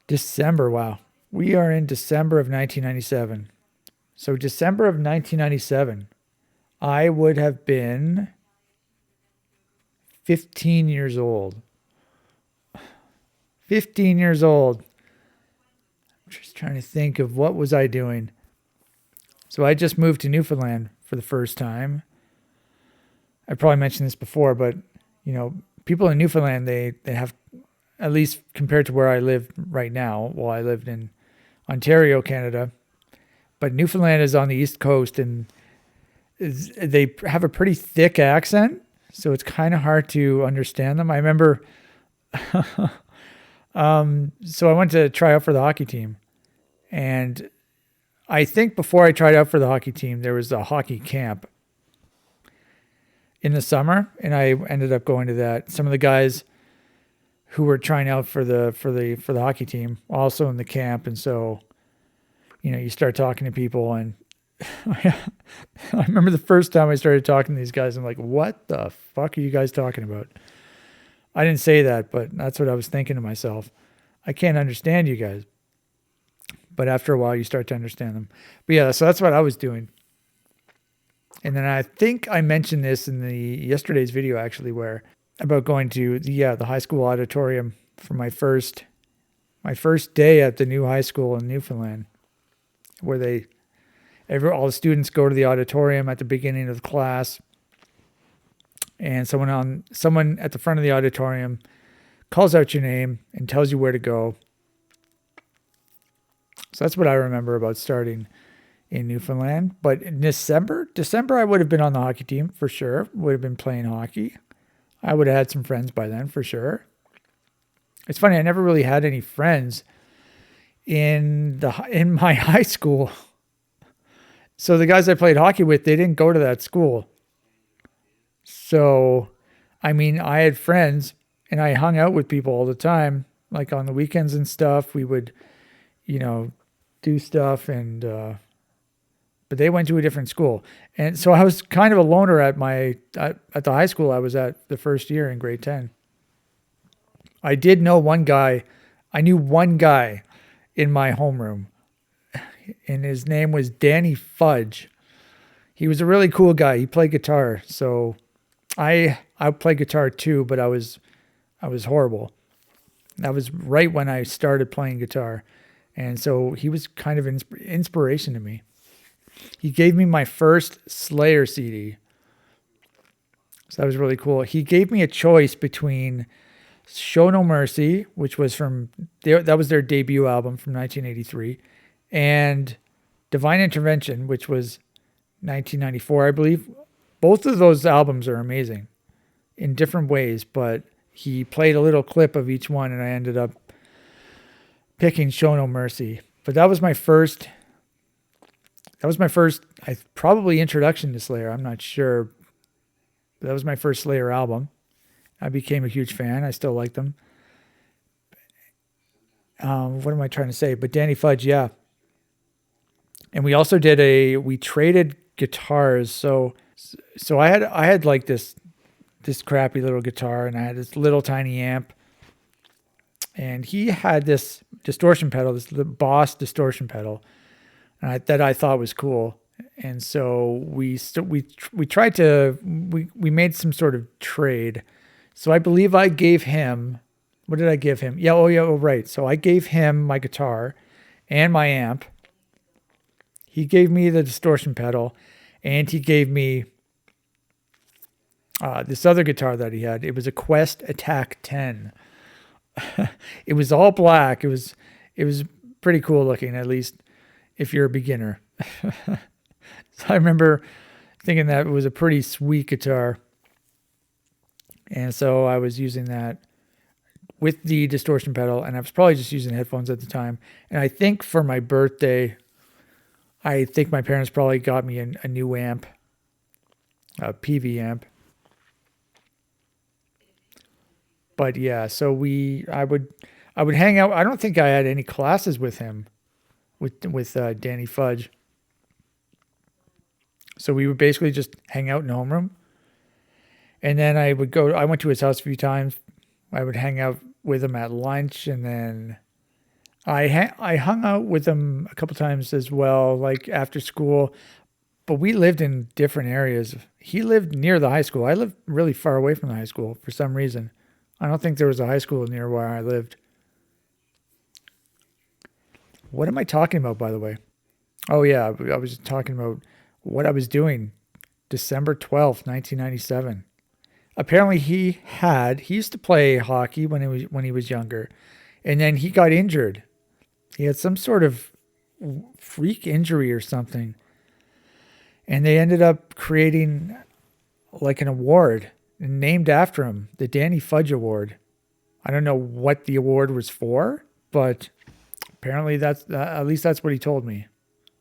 December. Wow. We are in December of 1997. So December of 1997, I would have been 15 years old. 15 years old. I'm just trying to think of what was I doing. So I just moved to Newfoundland for the first time. I probably mentioned this before, but you know, people in Newfoundland they have, at least compared to where I live right now. Well, I lived in Ontario, Canada, but Newfoundland is on the east coast, and they have a pretty thick accent, so it's kind of hard to understand them. I remember, so I went to try out for the hockey team, and I think before I tried out for the hockey team, there was a hockey camp in the summer, and I ended up going to that. Some of the guys who were trying out for the hockey team also in the camp, and so you start talking to people, and I remember the first time I started talking to these guys, I'm like, what the fuck are you guys talking about? I didn't say that, but that's what I was thinking to myself. I can't understand you guys. But after a while, you start to understand them. But yeah, so that's what I was doing. And then I think I mentioned this in the yesterday's video, actually, where about going to the high school auditorium for my first day at the new high school in Newfoundland, where all the students go to the auditorium at the beginning of the class, and someone at the front of the auditorium calls out your name and tells you where to go. So that's what I remember about starting in Newfoundland. But in December, I would have been on the hockey team for sure. Would have been playing hockey. I would have had some friends by then for sure. It's funny, I never really had any friends in my high school. So the guys I played hockey with, they didn't go to that school. So, I mean, I had friends and I hung out with people all the time, like on the weekends and stuff. We would, you know, do stuff, and but they went to a different school, and so I was kind of a loner at the high school I was at the first year in grade 10. I did know one guy. I knew one guy in my homeroom, and his name was Danny Fudge. He was a really cool guy. He played guitar, so I played guitar too, but I was horrible. That was right when I started playing guitar. And so he was kind of inspiration to me. He gave me my first Slayer CD. So that was really cool. He gave me a choice between Show No Mercy, which was that was their debut album from 1983, and Divine Intervention, which was 1994, I believe. Both of those albums are amazing in different ways, but he played a little clip of each one, and I ended up picking Show No Mercy. But that was my first, probably introduction to Slayer. I'm not sure. But that was my first Slayer album. I became a huge fan. I still like them. What am I trying to say? But Danny Fudge, yeah. And we also we traded guitars. So I had like this crappy little guitar, and I had this little tiny amp. And he had this distortion pedal, the Boss distortion pedal, that I thought was cool. And so we made some sort of trade. So I believe I gave him, what did I give him? Yeah, right. So I gave him my guitar and my amp. He gave me the distortion pedal, and he gave me this other guitar that he had. It was a Quest Attack 10. It was all black. It was pretty cool looking, at least if you're a beginner. So I remember thinking that it was a pretty sweet guitar. And so I was using that with the distortion pedal, and I was probably just using headphones at the time. And I think for my birthday, I think my parents probably got me a new amp, a PV amp. But yeah, so I would hang out. I don't think I had any classes with him, with Danny Fudge. So we would basically just hang out in the homeroom. And then I went to his house a few times. I would hang out with him at lunch, and then I hung out with him a couple times as well, like after school, but we lived in different areas. He lived near the high school. I lived really far away from the high school for some reason. I don't think there was a high school near where I lived. What am I talking about, by the way? Oh, yeah, I was talking about what I was doing December 12th, 1997. Apparently he used to play hockey when he was younger, and then he got injured. He had some sort of freak injury or something, and they ended up creating like an award named after him, the Danny Fudge Award. I don't know what the award was for, but apparently that's at least that's what he told me.